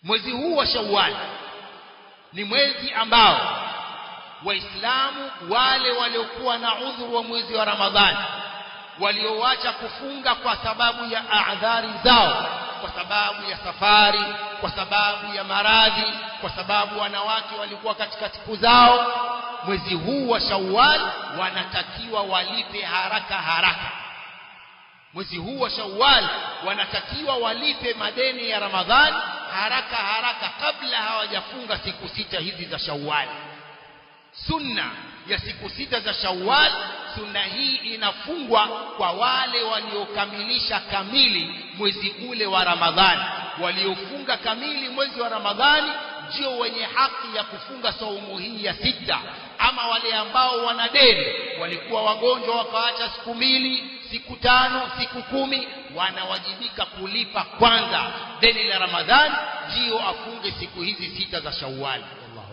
Mwezi huu wa Shawwal ni mwezi ambao Waislamu wale waliokuwa na udhuru wa mwezi wa Ramadhani, walioacha kufunga kwa sababu ya a'dhari zao, kwa sababu ya safari, kwa sababu ya maradhi, kwa sababu wanawake walikuwa katika siku zao, mwezi huu wa Shawwal wanatakiwa walipe haraka. Mwezi huu wa Shawwal wanatakiwa walipe madeni ya Ramadhani haraka kabla hawajafunga siku sita hizi za Shawwal. Sunna ya siku sita za Shawwal, sunna hii inafungwa kwa wale waliokamilisha kamili mwezi ule wa Ramadhani. Waliofunga kamili mwezi wa Ramadhani ndio wenye haki ya kufunga saumu hii ya sita. Ama wale ambao wana deni, walikuwa wagonjwa wakaacha siku 2, siku 5, siku 10, wanawajibika kulipa kwanza deni la Ramadhani ndio afunge siku hizi sita za Shawwal. Allah